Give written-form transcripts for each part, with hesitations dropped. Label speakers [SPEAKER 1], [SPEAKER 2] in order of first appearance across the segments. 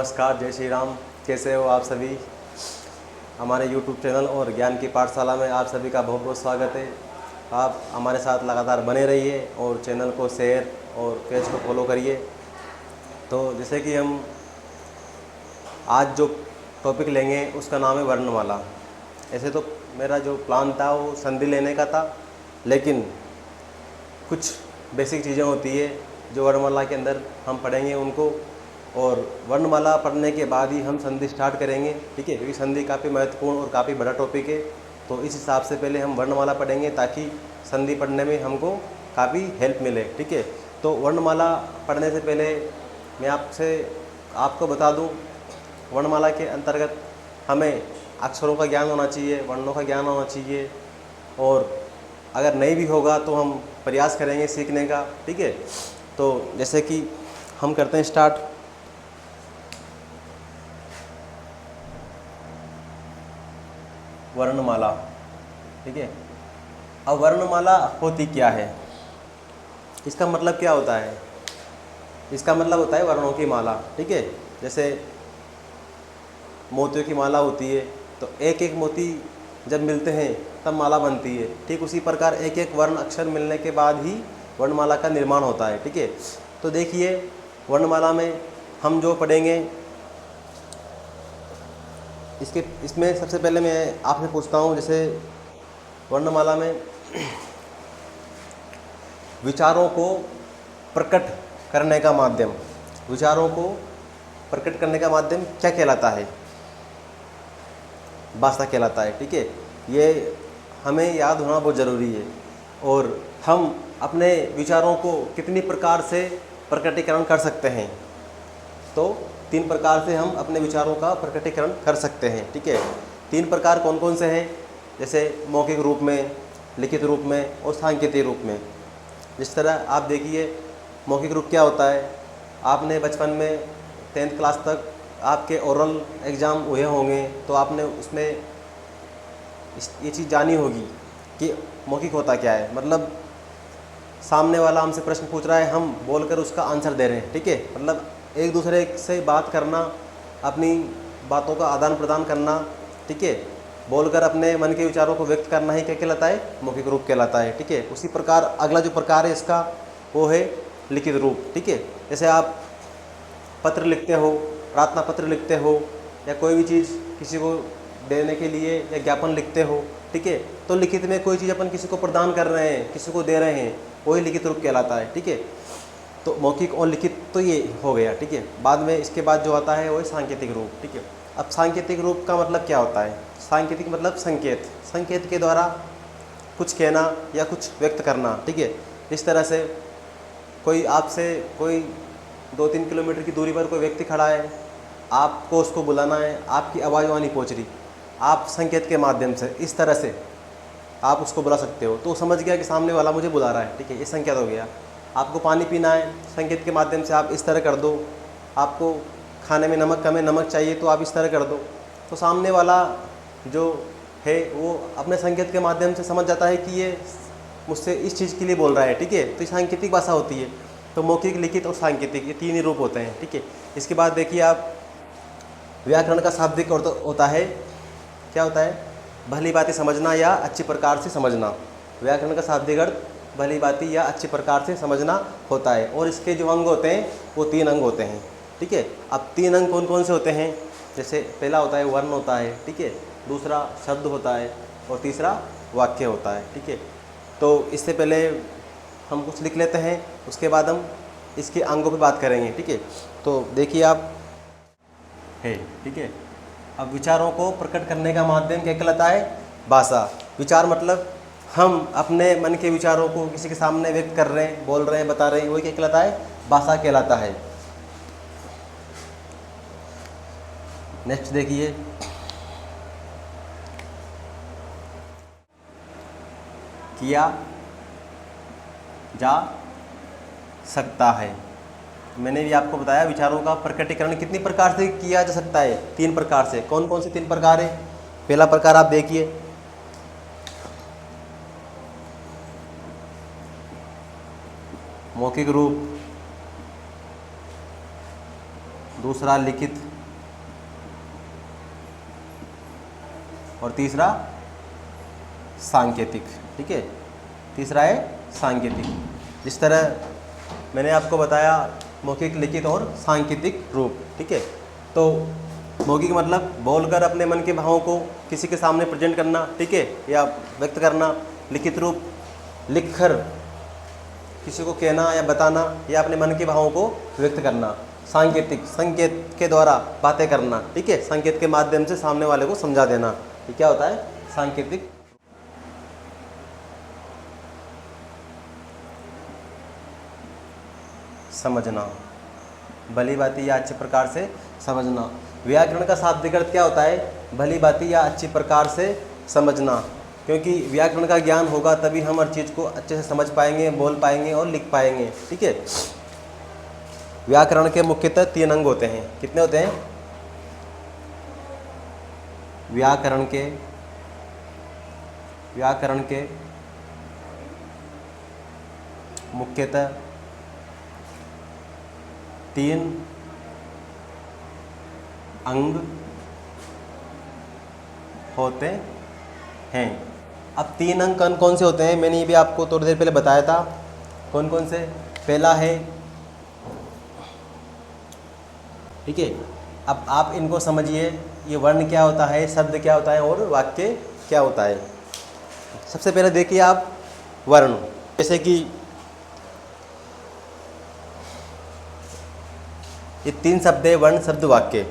[SPEAKER 1] नमस्कार, जय श्री राम। कैसे हो आप सभी। हमारे YouTube चैनल और ज्ञान की पाठशाला में आप सभी का बहुत बहुत स्वागत है। आप हमारे साथ लगातार बने रहिए और चैनल को शेयर और पेज को फॉलो करिए। तो जैसे कि हम आज जो टॉपिक लेंगे उसका नाम है वर्णमाला। ऐसे तो मेरा जो प्लान था वो संधि लेने का था, लेकिन कुछ बेसिक चीज़ें होती है जो वर्णमाला के अंदर हम पढ़ेंगे उनको, और वर्णमाला पढ़ने के बाद ही हम संधि स्टार्ट करेंगे, ठीक है। क्योंकि संधि काफ़ी महत्वपूर्ण और काफ़ी बड़ा टॉपिक है, तो इस हिसाब से पहले हम वर्णमाला पढ़ेंगे ताकि संधि पढ़ने में हमको काफ़ी हेल्प मिले, ठीक है। तो वर्णमाला पढ़ने से पहले मैं आपको बता दूं, वर्णमाला के अंतर्गत हमें अक्षरों का ज्ञान होना चाहिए, वर्णों का ज्ञान होना चाहिए, और अगर नहीं भी होगा तो हम प्रयास करेंगे सीखने का, ठीक है। तो जैसे कि हम करते हैं स्टार्ट। वर्णमाला, ठीक है। अब वर्णमाला होती क्या है, इसका मतलब क्या होता है। इसका मतलब होता है वर्णों की माला, ठीक है। जैसे मोतियों की माला होती है, तो एक एक मोती जब मिलते हैं तब माला बनती है, ठीक उसी प्रकार एक एक वर्ण अक्षर मिलने के बाद ही वर्णमाला का निर्माण होता है, ठीक है। तो देखिए वर्णमाला में हम जो पढ़ेंगे, इसमें सबसे पहले मैं आपसे पूछता हूँ, जैसे वर्णमाला में विचारों को प्रकट करने का माध्यम, विचारों को प्रकट करने का माध्यम क्या कहलाता है, भाषा कहलाता है, ठीक है। ये हमें याद होना बहुत ज़रूरी है। और हम अपने विचारों को कितनी प्रकार से प्रकटीकरण कर सकते हैं, तो 3 प्रकार से हम अपने विचारों का प्रकटीकरण कर सकते हैं, ठीक है। 3 प्रकार कौन कौन से हैं, जैसे मौखिक रूप में, लिखित रूप में और सांकेतिक रूप में। जिस तरह आप देखिए मौखिक रूप क्या होता है, आपने बचपन में 10th क्लास तक आपके ओरल एग्ज़ाम हुए होंगे, तो आपने उसमें ये चीज़ जानी होगी कि मौखिक होता क्या है। मतलब सामने वाला हमसे प्रश्न पूछ रहा है, हम बोलकर उसका आंसर दे रहे हैं, ठीक है। मतलब एक दूसरे से बात करना, अपनी बातों का आदान प्रदान करना, ठीक है। बोलकर अपने मन के विचारों को व्यक्त करना ही क्या कहलाता है, मौखिक रूप कहलाता है, ठीक है। उसी प्रकार अगला जो प्रकार है इसका वो है लिखित रूप, ठीक है। जैसे आप पत्र लिखते हो, प्रार्थना पत्र लिखते हो, या कोई भी चीज़ किसी को देने के लिए या ज्ञापन लिखते हो, ठीक है। तो लिखित में कोई चीज़ अपन किसी को प्रदान कर रहे हैं, किसी को दे रहे हैं, वही लिखित रूप कहलाता है, ठीक है। तो मौखिक और लिखित तो ये हो गया, ठीक है। बाद में इसके बाद जो आता है वो है सांकेतिक रूप, ठीक है। अब सांकेतिक रूप का मतलब क्या होता है, सांकेतिक मतलब संकेत, संकेत के द्वारा कुछ कहना या कुछ व्यक्त करना, ठीक है। इस तरह से कोई आपसे कोई 2-3 किलोमीटर की दूरी पर कोई व्यक्ति खड़ा है, आपको उसको बुलाना है, आपकी आवाज़ वहाँ नहीं पहुँच रही, आप संकेत के माध्यम से इस तरह से आप उसको बुला सकते हो, तो समझ गया कि सामने वाला मुझे बुला रहा है, ठीक है। ये संकेत हो गया। आपको पानी पीना है, संकेत के माध्यम से आप इस तरह कर दो। आपको खाने में नमक कम है, नमक चाहिए, तो आप इस तरह कर दो। तो सामने वाला जो है वो अपने संकेत के माध्यम से समझ जाता है कि ये मुझसे इस चीज़ के लिए बोल रहा है, ठीक है। तो ये सांकेतिक भाषा होती है। तो मौखिक, लिखित और सांकेतिक, ये 3 ही रूप होते हैं, ठीक है। इसके बाद देखिए आप व्याकरण का शाब्दिक अर्थ होता है, क्या होता है, भली बातें समझना या अच्छी प्रकार से समझना। व्याकरण का शाब्दिक अर्थ भली बातें या अच्छी प्रकार से समझना होता है। और इसके जो अंग होते हैं वो 3 अंग होते हैं, ठीक है। अब 3 अंग कौन कौन से होते हैं, जैसे पहला होता है वर्ण होता है, ठीक है। दूसरा शब्द होता है और तीसरा वाक्य होता है, ठीक है। तो इससे पहले हम कुछ लिख लेते हैं, उसके बाद हम इसके अंगों पे बात करेंगे, ठीक है। तो देखिए आप है, ठीक है। अब विचारों को प्रकट करने का माध्यम क्या कहलाता है, भाषा। विचार मतलब हम अपने मन के विचारों को किसी के सामने व्यक्त कर रहे हैं, बोल रहे हैं, बता रहे हैं, वही क्या कहलाता है, भाषा कहलाता है। नेक्स्ट देखिए, किया जा सकता है। मैंने भी आपको बताया विचारों का प्रकटीकरण कितनी प्रकार से किया जा सकता है, 3 प्रकार से। कौन कौन से 3 प्रकार है, पहला प्रकार आप देखिए, मौखिक रूप, दूसरा लिखित और तीसरा सांकेतिक। ठीक है, तीसरा है सांकेतिक। जिस तरह मैंने आपको बताया मौखिक, लिखित और सांकेतिक रूप। ठीक है, तो मौखिक मतलब बोलकर अपने मन के भावों को किसी के सामने प्रेजेंट करना, ठीक है, या व्यक्त करना। लिखित रूप लिखकर किसी को कहना या बताना या अपने मन के भावों को व्यक्त करना। सांकेतिक संकेत के द्वारा बातें करना। ठीक है, संकेत के माध्यम से सामने वाले को समझा देना। ये क्या होता है? सांकेतिक। समझना, भली बाती या अच्छे प्रकार से समझना। व्याकरण का शाब्दिक अर्थ क्या होता है? भली बाती या अच्छी प्रकार से समझना। क्योंकि व्याकरण का ज्ञान होगा तभी हम हर चीज़ को अच्छे से समझ पाएंगे, बोल पाएंगे और लिख पाएंगे। ठीक है, व्याकरण के मुख्यतः 3 अंग होते हैं। कितने होते हैं? व्याकरण के मुख्यतः 3 अंग होते हैं। अब 3 अंग कौन कौन से होते हैं? मैंने ये भी आपको थोड़ी देर पहले बताया था। कौन कौन से? पहला है, ठीक है, अब आप इनको समझिए। ये वर्ण क्या होता है, शब्द क्या होता है और वाक्य क्या होता है। सबसे पहले देखिए आप वर्ण, जैसे कि ये 3 शब्द है, वर्ण, शब्द, वाक्य।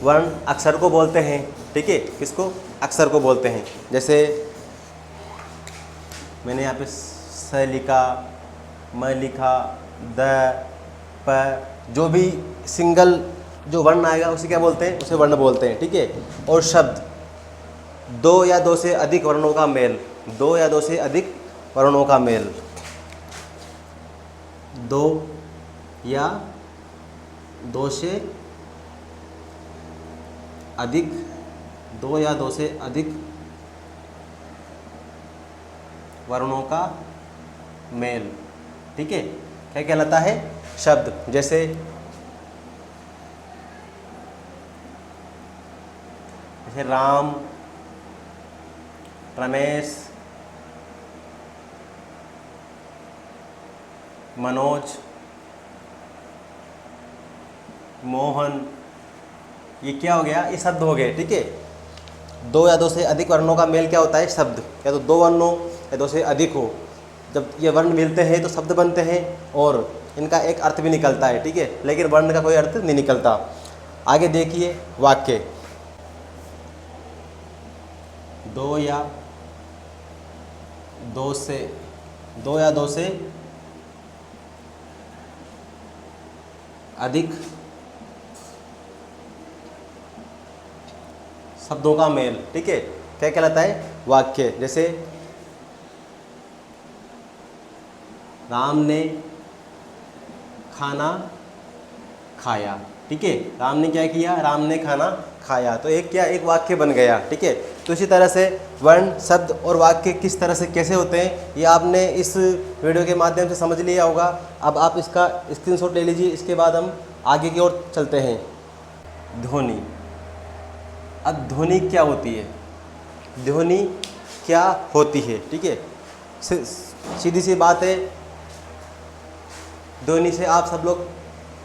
[SPEAKER 1] वर्ण अक्षर को बोलते हैं। ठीक है, किसको? अक्षर को बोलते हैं। जैसे मैंने यहाँ पे स लिखा, म लिखा, द, प, जो भी सिंगल जो वर्ण आएगा उसे क्या बोलते हैं? उसे वर्ण बोलते हैं। ठीक है, और शब्द 2 या 2 से अधिक वर्णों का मेल। 2 या 2 से अधिक वर्णों का मेल। 2 या 2 से अधिक, 2 या 2 से अधिक वर्णों का मेल। ठीक है, क्या कहलाता है? शब्द। जैसे राम, रमेश, मनोज, मोहन, ये क्या हो गया? ये शब्द हो गए। ठीक है, 2 या 2 से अधिक वर्णों का मेल क्या होता है? शब्द। या तो 2 वर्णों या 2 से अधिक हो, जब ये वर्ण मिलते हैं तो शब्द बनते हैं और इनका एक अर्थ भी निकलता है। ठीक है, लेकिन वर्ण का कोई अर्थ नहीं निकलता। आगे देखिए वाक्य। 2 या 2 से अधिक शब्दों का मेल। ठीक है, क्या कहलाता है? वाक्य। जैसे राम ने खाना खाया। ठीक है, राम ने क्या किया? राम ने खाना खाया। तो एक वाक्य बन गया। ठीक है, तो इसी तरह से वर्ण, शब्द और वाक्य किस तरह से कैसे होते हैं ये आपने इस वीडियो के माध्यम से समझ लिया होगा। अब आप इसका स्क्रीनशॉट ले लीजिए। इसके बाद हम आगे की ओर चलते हैं। ध्वनि। अब ध्वनि क्या होती है? ध्वनि क्या होती है? ठीक है, सीधी सी बात है, ध्वनि से आप सब लोग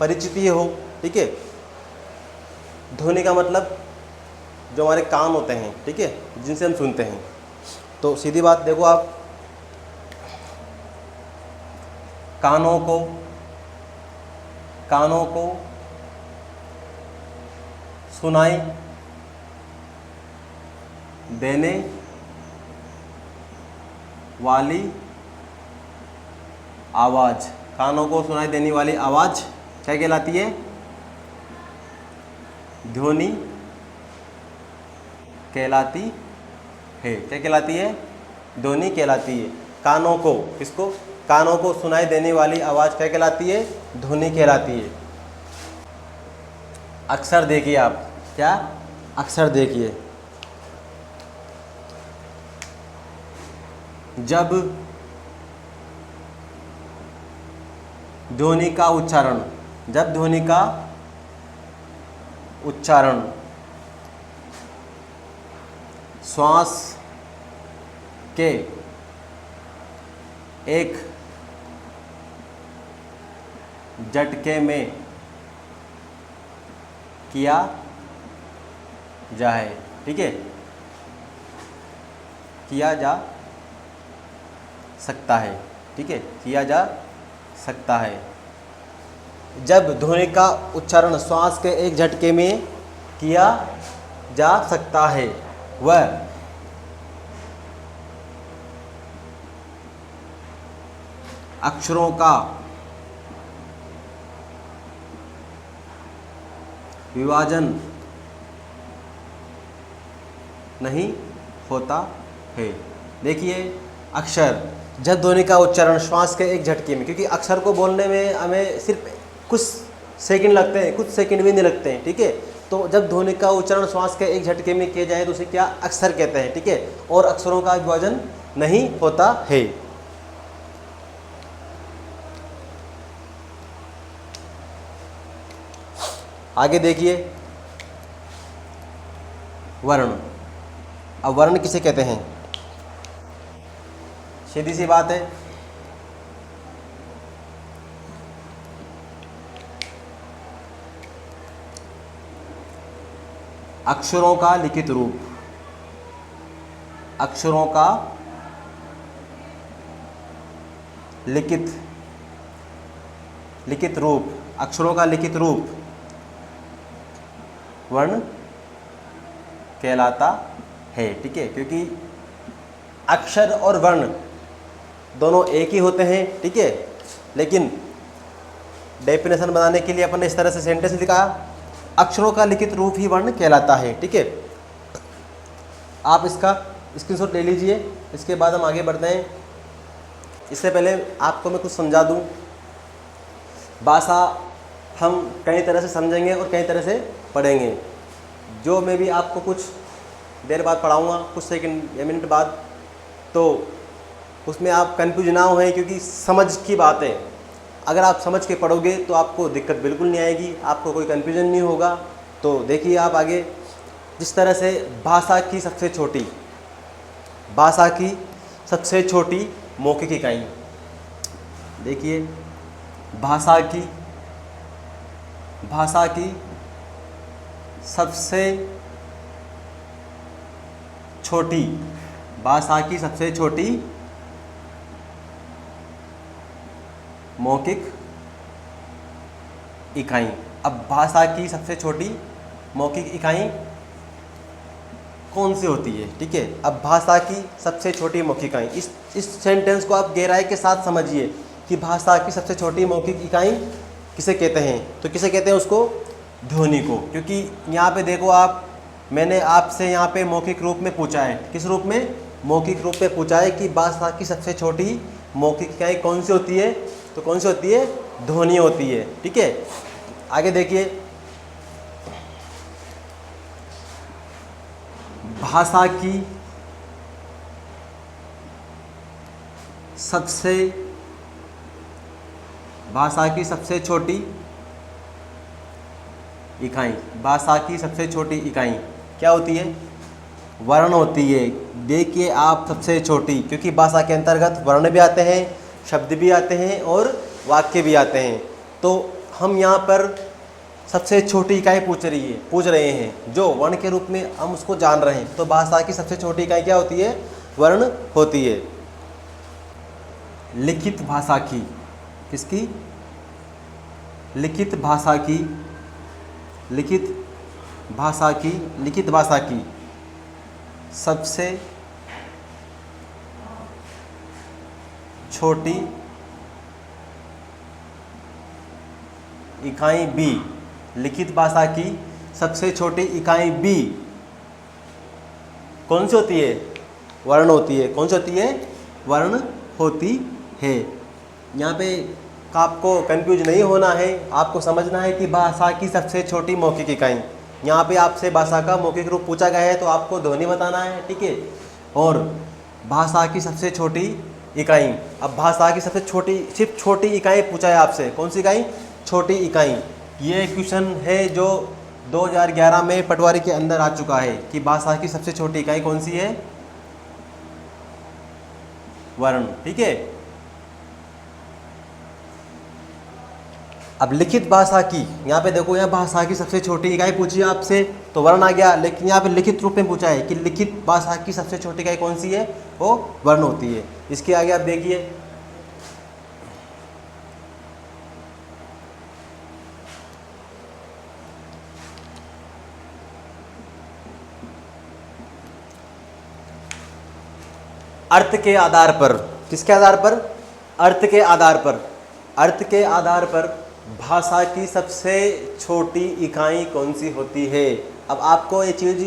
[SPEAKER 1] परिचित ही हो। ठीक है, ध्वनि का मतलब जो हमारे कान होते हैं, ठीक है, जिनसे हम सुनते हैं। तो सीधी बात देखो आप, कानों को सुनाई देने वाली आवाज़, कानों को सुनाई देने वाली आवाज़ क्या कहलाती है? ध्वनि कहलाती है। क्या कहलाती है? ध्वनि कहलाती है। कानों को, किसको? कानों को सुनाई देने वाली आवाज़ क्या कहलाती है? ध्वनि कहलाती है। अक्षर देखिए आप, क्या? अक्षर देखिए। जब ध्वनि का उच्चारण श्वास के एक झटके में किया जाए। ठीक है, किया जा सकता है। ठीक है, किया जा सकता है। जब ध्वनि का उच्चारण श्वास के एक झटके में किया जा सकता है, वह अक्षरों का विभाजन नहीं होता है। देखिए, अक्षर, जब ध्वनि का उच्चारण श्वास के एक झटके में, क्योंकि अक्षर को बोलने में हमें सिर्फ कुछ सेकंड लगते हैं, कुछ सेकंड भी नहीं लगते हैं। ठीक है, तो जब ध्वनि का उच्चारण श्वास के एक झटके में किया जाए तो उसे क्या अक्षर कहते हैं। ठीक है, और अक्षरों का विभाजन नहीं होता है। आगे देखिए, वर्ण। अब वर्ण किसे कहते हैं? सीधी सी बात है, अक्षरों का लिखित रूप। अक्षरों का लिखित रूप, अक्षरों का लिखित रूप वर्ण कहलाता है। ठीक है, क्योंकि अक्षर और वर्ण दोनों एक ही होते हैं। ठीक है, लेकिन डेफिनेशन बनाने के लिए अपन ने इस तरह से सेंटेंस लिखा, अक्षरों का लिखित रूप ही वर्ण कहलाता है। ठीक है, आप इसका स्क्रीनशॉट ले लीजिए, इसके बाद हम आगे बढ़ते हैं। इससे पहले आपको मैं कुछ समझा दूं। भाषा हम कई तरह से समझेंगे और कई तरह से पढ़ेंगे। जो मैं भी आपको कुछ देर बाद पढ़ाऊँगा, कुछ सेकंड या मिनट बाद, तो उसमें आप कंफ्यूज ना हो, क्योंकि समझ की बात है। अगर आप समझ के पढ़ोगे तो आपको दिक्कत बिल्कुल नहीं आएगी, आपको कोई कन्फ्यूजन नहीं होगा। तो देखिए आप आगे, जिस तरह से भाषा की सबसे छोटी मौखिक इकाई। देखिए, भाषा की सबसे छोटी मौखिक इकाई। अब भाषा की सबसे छोटी मौखिक इकाई कौन सी होती है? ठीक है, अब भाषा की सबसे छोटी मौखिक इकाई, इस सेंटेंस को आप गहराई के साथ समझिए कि भाषा की सबसे छोटी मौखिक इकाई किसे कहते हैं। तो किसे कहते हैं उसको? ध्वनि को। क्योंकि यहाँ पे देखो आप, मैंने आपसे यहाँ पे मौखिक रूप में पूछा है। किस रूप में? मौखिक रूप में पूछा है कि भाषा की सबसे छोटी मौखिक इकाई कौन सी होती है? तो कौन सी होती है? ध्वनि होती है। ठीक है, आगे देखिए, भाषा की सबसे छोटी इकाई, भाषा की सबसे छोटी इकाई क्या होती है? वर्ण होती है। देखिए आप, सबसे छोटी, क्योंकि भाषा के अंतर्गत वर्ण भी आते हैं, शब्द भी आते हैं और वाक्य भी आते हैं। तो हम यहाँ पर सबसे छोटी इकाई पूछ रहे हैं, जो वर्ण के रूप में हम उसको जान रहे हैं। तो भाषा की सबसे छोटी इकाई क्या होती है? वर्ण होती है। लिखित भाषा की, किसकी? लिखित भाषा की सबसे छोटी इकाई बी। लिखित भाषा की सबसे छोटी इकाई बी कौन सी होती है? वर्ण होती है। कौन सी होती है? वर्ण होती है। यहाँ पे आपको कंफ्यूज नहीं होना है, आपको समझना है कि भाषा की सबसे छोटी मौखिक इकाई। यहाँ पे आपसे भाषा का मौखिक रूप पूछा गया है तो आपको ध्वनि बताना है। ठीक है, और भाषा की सबसे छोटी इकाई। अब भाषा की सबसे सिर्फ छोटी इकाई पूछा है आपसे। कौन सी इकाई? छोटी इकाई। ये क्वेश्चन है जो 2011 में पटवारी के अंदर आ चुका है कि भाषा की सबसे छोटी इकाई कौन सी है? वर्ण। ठीक है। अब लिखित भाषा की, यहाँ पे देखो, यहाँ भाषा की सबसे छोटी इकाई पूछी है आपसे तो वर्ण आ गया, लेकिन यहाँ पे लिखित रूप में पूछा है कि लिखित भाषा की सबसे छोटी इकाई कौन सी है? वो वर्ण होती है। इसके आगे आप देखिए, अर्थ के आधार पर, किसके आधार पर? अर्थ के आधार पर। अर्थ के आधार पर भाषा की सबसे छोटी इकाई कौन सी होती है? अब आपको ये चीज़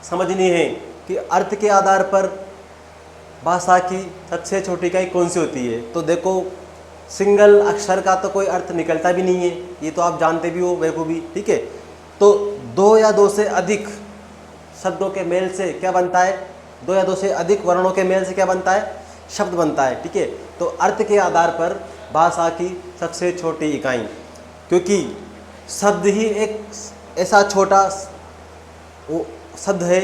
[SPEAKER 1] समझनी है कि अर्थ के आधार पर भाषा की सबसे छोटी इकाई कौन सी होती है। तो देखो, सिंगल अक्षर का तो कोई अर्थ निकलता भी नहीं है, ये तो आप जानते भी हो बखूबी। ठीक है। तो दो या दो से अधिक शब्दों के मेल से क्या बनता है? दो या दो से अधिक वर्णों के मेल से क्या बनता है? शब्द बनता है। ठीक है। तो अर्थ के आधार पर भाषा की सबसे छोटी इकाई, क्योंकि शब्द ही एक ऐसा छोटा वो शब्द है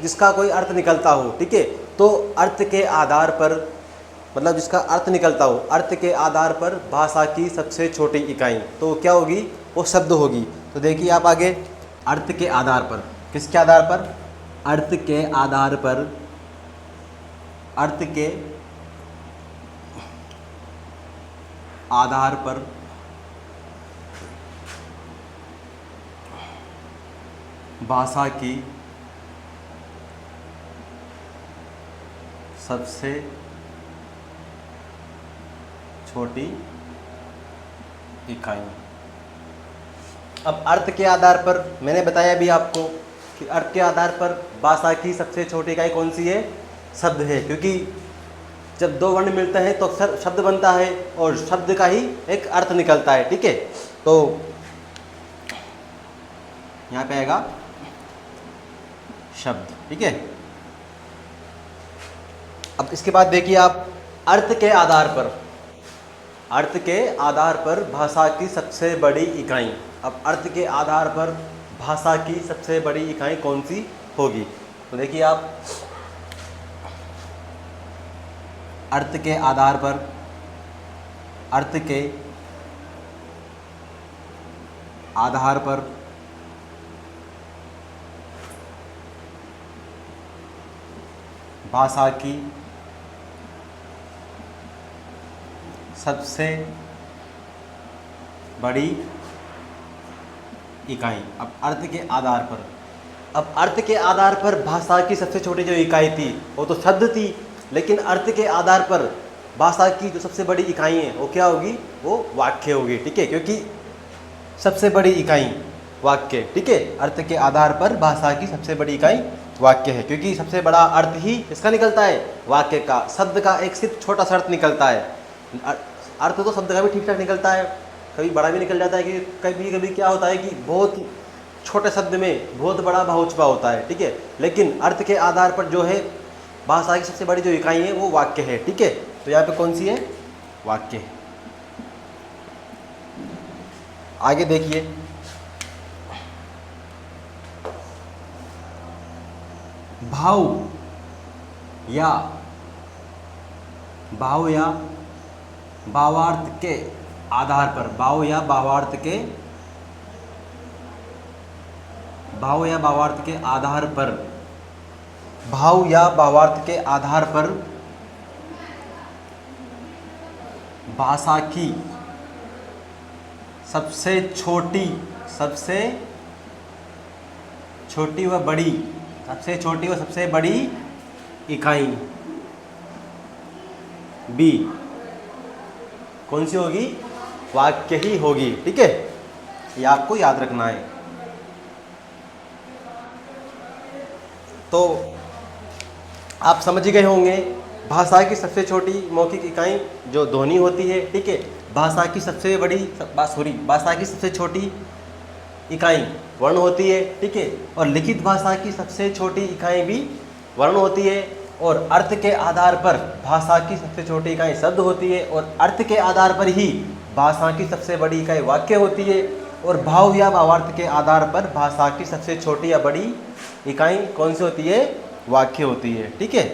[SPEAKER 1] जिसका कोई अर्थ निकलता हो। ठीक है। तो अर्थ के आधार पर, मतलब जिसका अर्थ निकलता हो, अर्थ के आधार पर भाषा की सबसे छोटी इकाई तो क्या होगी? वो शब्द होगी। तो देखिए आप आगे, अर्थ के आधार पर, किसके आधार पर? अर्थ के आधार पर, अर्थ के आधार पर भाषा की सबसे छोटी इकाई। अब अर्थ के आधार पर मैंने बताया भी आपको कि अर्थ के आधार पर भाषा की सबसे छोटी इकाई कौन सी है? शब्द है, क्योंकि जब दो वर्ण मिलते हैं तो अक्सर शब्द बनता है और शब्द का ही एक अर्थ निकलता है। ठीक है। तो यहाँ पे आएगा शब्द। ठीक है। अब इसके बाद देखिए आप, अर्थ के आधार पर, अर्थ के आधार पर भाषा की सबसे बड़ी इकाई। अब अर्थ के आधार पर भाषा की सबसे बड़ी इकाई कौन सी होगी? तो देखिए आप, अर्थ के आधार पर, अर्थ के आधार पर भाषा की सबसे बड़ी इकाई। अब अर्थ के आधार पर, अब अर्थ के आधार पर भाषा की सबसे छोटी जो इकाई थी वो तो शब्द थी, लेकिन अर्थ के आधार पर भाषा की जो सबसे बड़ी इकाई है वो क्या होगी? वो वाक्य होगी। ठीक है। क्योंकि सबसे बड़ी इकाई वाक्य। ठीक है। अर्थ के आधार पर भाषा की सबसे बड़ी इकाई वाक्य है, क्योंकि सबसे बड़ा अर्थ ही इसका निकलता है, वाक्य का। शब्द का एक सिर्फ छोटा सा अर्थ निकलता है। अर्थ तो शब्द का भी ठीक ठाक निकलता है, कभी बड़ा भी निकल जाता है, कि कभी कभी क्या होता है कि बहुत छोटे शब्द में बहुत बड़ा भाव छुपा होता है। ठीक है। लेकिन अर्थ के आधार पर जो है भाषा की सबसे बड़ी जो इकाई है वो वाक्य है। ठीक है। तो यहाँ पे कौन सी है? वाक्य है। आगे देखिए, भाव या भावार्थ के आधार पर, भाव या भावार्थ के आधार पर, भाव या भावार्थ के आधार पर भाषा की सबसे छोटी व बड़ी, सबसे छोटी व सबसे बड़ी इकाई बी कौन सी होगी? वाक्य ही होगी। ठीक है। ये आपको याद रखना है। तो आप समझ ही गए होंगे, भाषा की सबसे छोटी मौखिक इकाई जो ध्वनि होती है। ठीक है। भाषा की सबसे छोटी इकाई वर्ण होती है। ठीक है। और लिखित भाषा की सबसे छोटी इकाई भी वर्ण होती है। और अर्थ के आधार पर भाषा की सबसे छोटी इकाई शब्द होती है। और अर्थ के आधार पर ही भाषा की सबसे बड़ी इकाई वाक्य होती है। और भाव या भावार्थ के आधार पर भाषा की सबसे छोटी या बड़ी इकाई कौन सी होती है? वाक्य होती है। ठीक है,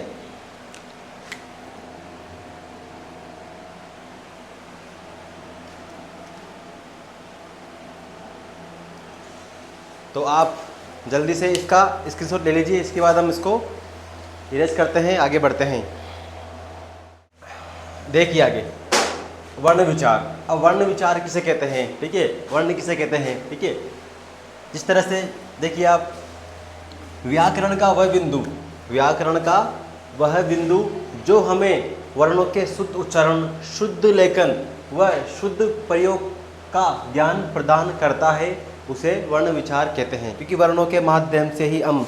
[SPEAKER 1] तो आप जल्दी से इसका स्क्रीनशॉट ले लीजिए। इसके बाद हम इसको इरेज करते हैं, आगे बढ़ते हैं। देखिए आगे वर्ण विचार। अब वर्ण विचार किसे कहते हैं? ठीक है, वर्ण किसे कहते हैं? ठीक है, जिस तरह से देखिए आप, व्याकरण का वह बिंदु, व्याकरण का वह बिंदु जो हमें वर्णों के शुद्ध उच्चारण, शुद्ध लेखन व शुद्ध प्रयोग का ज्ञान प्रदान करता है, उसे वर्ण विचार कहते हैं। क्योंकि वर्णों के माध्यम से ही हम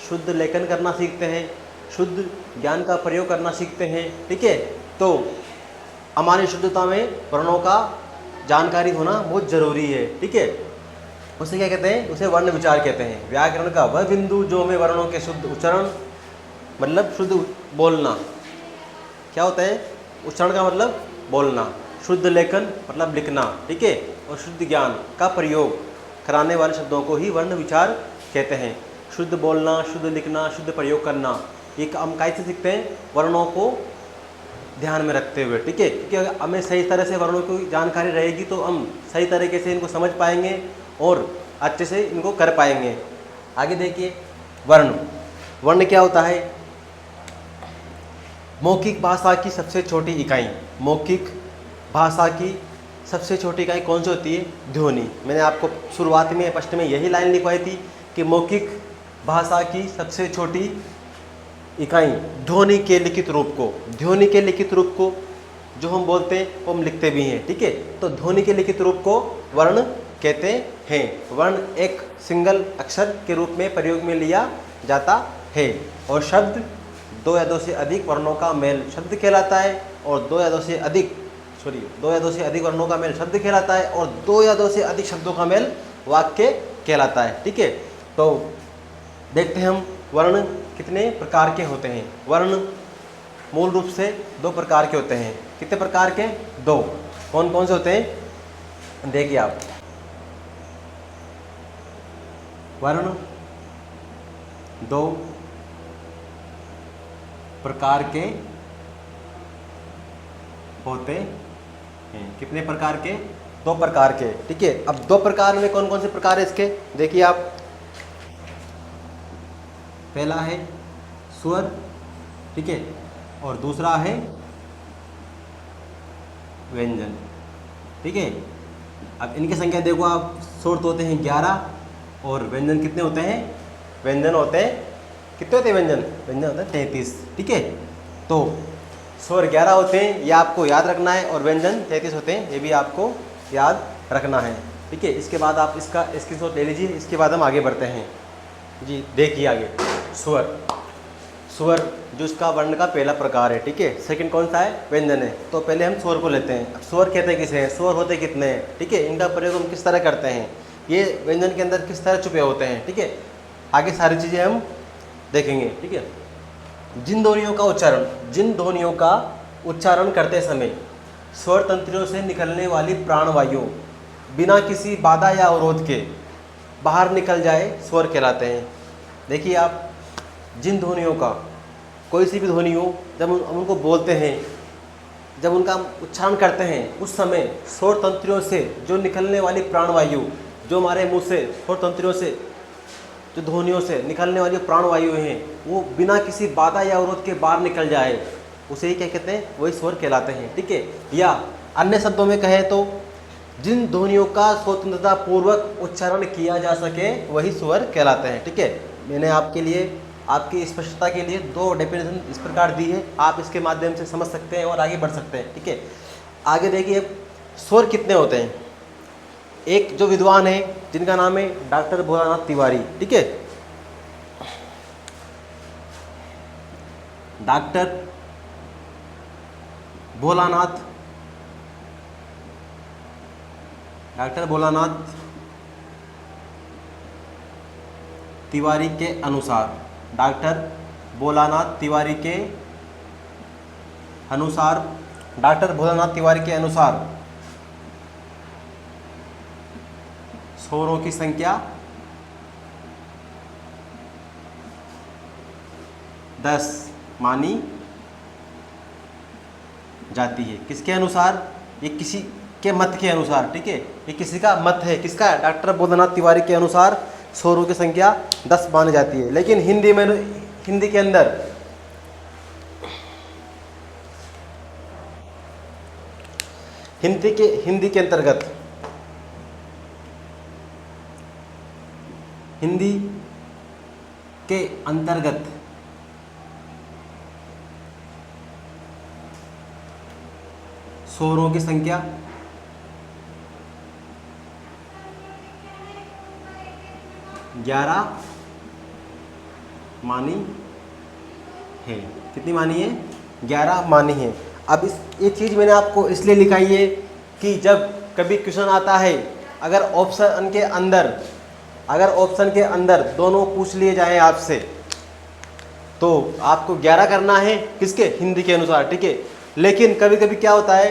[SPEAKER 1] शुद्ध लेखन करना सीखते हैं, शुद्ध ज्ञान का प्रयोग करना सीखते हैं। ठीक है, तो हमारी शुद्धता में वर्णों का जानकारी होना बहुत ज़रूरी है। ठीक है, उसे क्या कहते हैं? उसे वर्ण विचार कहते हैं। व्याकरण का वह बिंदु जो हमें वर्णों के शुद्ध उच्चारण, मतलब शुद्ध बोलना, क्या होता है? उच्चारण का मतलब बोलना, शुद्ध लेखन मतलब लिखना, ठीक है, और शुद्ध ज्ञान का प्रयोग कराने वाले शब्दों को ही वर्ण विचार कहते हैं। शुद्ध बोलना, शुद्ध लिखना, शुद्ध प्रयोग करना, ये हम कैसे सीखते हैं? वर्णों को ध्यान में रखते हुए। ठीक है, क्योंकि हमें सही तरह से वर्णों की जानकारी रहेगी तो हम सही तरीके से इनको समझ पाएंगे और अच्छे से इनको कर पाएंगे। आगे देखिए, वर्ण। वर्ण क्या होता है? मौखिक भाषा की सबसे छोटी इकाई। मौखिक भाषा की सबसे छोटी इकाई कौन सी होती है? ध्वनि। मैंने आपको शुरुआत में, फर्स्ट में यही लाइन लिखवाई थी कि मौखिक भाषा की सबसे छोटी इकाई ध्वनि के लिखित रूप को, ध्वनि के लिखित रूप को जो हम बोलते हैं वो हम लिखते भी हैं। ठीक है, तो ध्वनि के लिखित रूप को वर्ण कहते हैं। वर्ण एक सिंगल अक्षर के रूप में प्रयोग में लिया जाता है और शब्द दो या दो से अधिक वर्णों का मेल शब्द कहलाता है, और दो या दो से अधिक वर्णों का मेल शब्द कहलाता है, और दो या दो से अधिक शब्दों का मेल वाक्य कहलाता है। ठीक है, तो देखते हैं हम वर्ण कितने प्रकार के होते हैं। वर्ण मूल रूप से दो प्रकार के होते हैं। कितने प्रकार के? दो। कौन कौन से होते हैं? देखिए आप, वर्ण दो प्रकार के होते हैं। कितने प्रकार के? दो प्रकार के। ठीक है, अब दो प्रकार में कौन कौन से प्रकार है इसके? देखिए आप, पहला है स्वर, ठीक है, और दूसरा है व्यंजन। ठीक है, अब इनकी संख्या देखो आप, स्वर तो होते हैं 11 और व्यंजन कितने होते हैं? व्यंजन होते हैं कितने होते हैं? व्यंजन होते हैं 33। ठीक है, तो स्वर 11 होते हैं, ये आपको याद रखना है, और व्यंजन 33 होते हैं, ये भी आपको याद रखना है। ठीक है, इसके बाद आप इसका स्क्रीनशॉट ले लीजिए। इसके बाद हम आगे बढ़ते हैं जी। देखिए आगे, स्वर। स्वर जो इसका वर्ण का पहला प्रकार है। ठीक है, सेकंड कौन सा है? व्यंजन है। तो पहले हम स्वर को लेते हैं। अब स्वर कहते हैं किसे हैं? स्वर होते कितने हैं? ठीक है, इनका प्रयोग हम किस तरह करते हैं, ये व्यंजन के अंदर किस तरह छुपे होते हैं। ठीक है, आगे सारी चीज़ें हम देखेंगे। ठीक है, जिन ध्वनियों का उच्चारण करते समय स्वर तंत्रियों से निकलने वाली प्राणवायु बिना किसी बाधा या अवरोध के बाहर निकल जाए, स्वर कहलाते हैं। देखिए आप, जिन ध्वनियों का, कोई सी भी ध्वनि हो, जब हम उनको बोलते हैं, जब उनका उच्चारण करते हैं, उस समय स्वर तंत्रियों से जो निकलने वाली प्राणवायु, जो हमारे मुंह से स्वर तंत्रियों से, जो ध्वनियों से निकलने वाली प्राणवायु हैं, वो बिना किसी बाधा या अवरोध के बाहर निकल जाए, उसे ही क्या कहते हैं? वही स्वर कहलाते हैं। ठीक है, या अन्य शब्दों में कहें तो जिन ध्वनियों का स्वतंत्रता पूर्वक उच्चारण किया जा सके, वही स्वर कहलाते हैं। ठीक है, मैंने आपके लिए, आपकी स्पष्टता के लिए दो डेफिनेशन इस प्रकार दी है, आप इसके माध्यम से समझ सकते हैं और आगे बढ़ सकते हैं। ठीक है, आगे देखिए, स्वर कितने होते हैं। एक जो विद्वान है जिनका नाम है डॉक्टर भोलानाथ तिवारी। ठीक है, डॉक्टर भोलानाथ तिवारी के अनुसार, डॉक्टर भोलानाथ तिवारी के अनुसार छोरों की संख्या 10 मानी जाती है। किसके अनुसार? ये किसी के मत के अनुसार, ठीक है, ये किसी का मत है। किसका? डॉक्टर बोधनाथ तिवारी के अनुसार छोरों की संख्या 10 मानी जाती है। लेकिन हिंदी के अंदर हिंदी के अंतर्गत हिंदी के अंतर्गत स्वरों की संख्या 11 मानी है। कितनी मानी है? 11 मानी है। अब ये चीज़ मैंने आपको इसलिए लिखाई है कि जब कभी क्वेश्चन आता है, अगर ऑप्शन के अंदर दोनों पूछ लिए जाएं आपसे, तो आपको 11 करना है। किसके? हिंदी के अनुसार, ठीक है। लेकिन कभी कभी क्या होता है,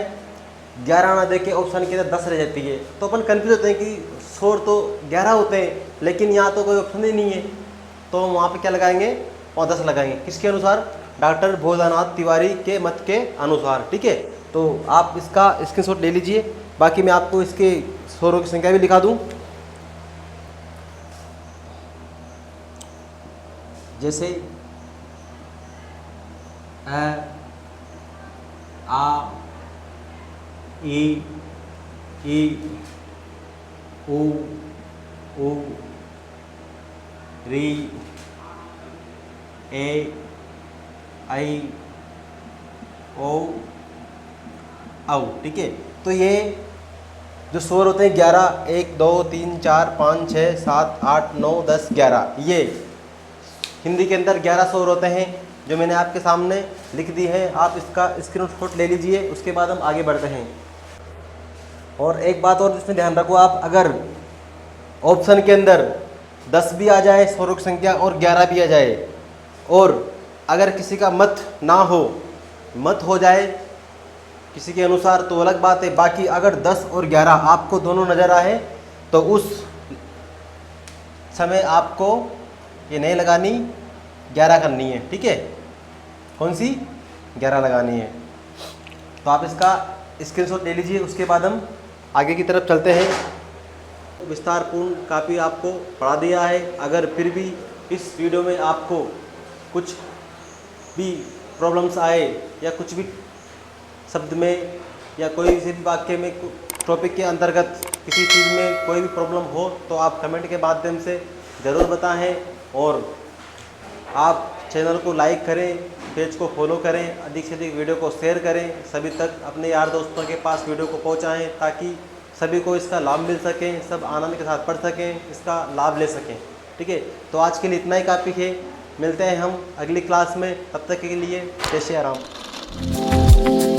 [SPEAKER 1] 11 ना दे के ऑप्शन के अंदर 10 रह जाती है, तो अपन कंफ्यूज होते हैं कि स्वर तो 11 होते हैं, लेकिन यहाँ तो कोई ऑप्शन ही नहीं है, तो वहाँ पे क्या लगाएंगे? और 10 लगाएंगे। किसके अनुसार? डॉक्टर बोधनाथ तिवारी के मत के अनुसार, ठीक है। तो आप इसका स्क्रीनशॉट ले लीजिए। बाकी मैं आपको इसके स्वरों की संख्या भी लिखा दूँ। जैसे अ, आ, ई, उ, री, ए, आई, ओ, औ, ठीक है। तो ये जो स्वर होते हैं 11, 1, 2, 3, 4, 5, 6, 7, 8, 9, 10, 11, ये हिंदी के अंदर 11 स्वर होते हैं, जो मैंने आपके सामने लिख दी है। आप इसका स्क्रीनशॉट ले लीजिए, उसके बाद हम आगे बढ़ते हैं। और एक बात और इसमें ध्यान रखो आप, अगर ऑप्शन के अंदर 10 भी आ जाए स्वरों की संख्या और 11 भी आ जाए, और अगर किसी का मत ना हो, मत हो जाए किसी के अनुसार, तो अलग बात है। बाकी अगर 10 और 11 आपको दोनों नज़र आए, तो उस समय आपको ये नहीं लगानी, 11 करनी है, ठीक है। कौन सी? 11 लगानी है। तो आप इसका स्क्रीनशॉट ले लीजिए, उसके बाद हम आगे की तरफ चलते हैं। विस्तारपूर्ण काफ़ी आपको पढ़ा दिया है। अगर फिर भी इस वीडियो में आपको कुछ भी प्रॉब्लम्स आए, या कुछ भी शब्द में या कोई से भी वाक्य में, टॉपिक के अंतर्गत किसी चीज़ में कोई भी प्रॉब्लम हो, तो आप कमेंट के माध्यम से ज़रूर बताएं। और आप चैनल को लाइक करें, पेज को फॉलो करें, अधिक से अधिक वीडियो को शेयर करें, सभी तक अपने यार दोस्तों के पास वीडियो को पहुंचाएं, ताकि सभी को इसका लाभ मिल सके, सब आनंद के साथ पढ़ सकें, इसका लाभ ले सकें, ठीक है। तो आज के लिए इतना ही काफ़ी है। मिलते हैं हम अगली क्लास में, तब तक के लिए जय श्री राम।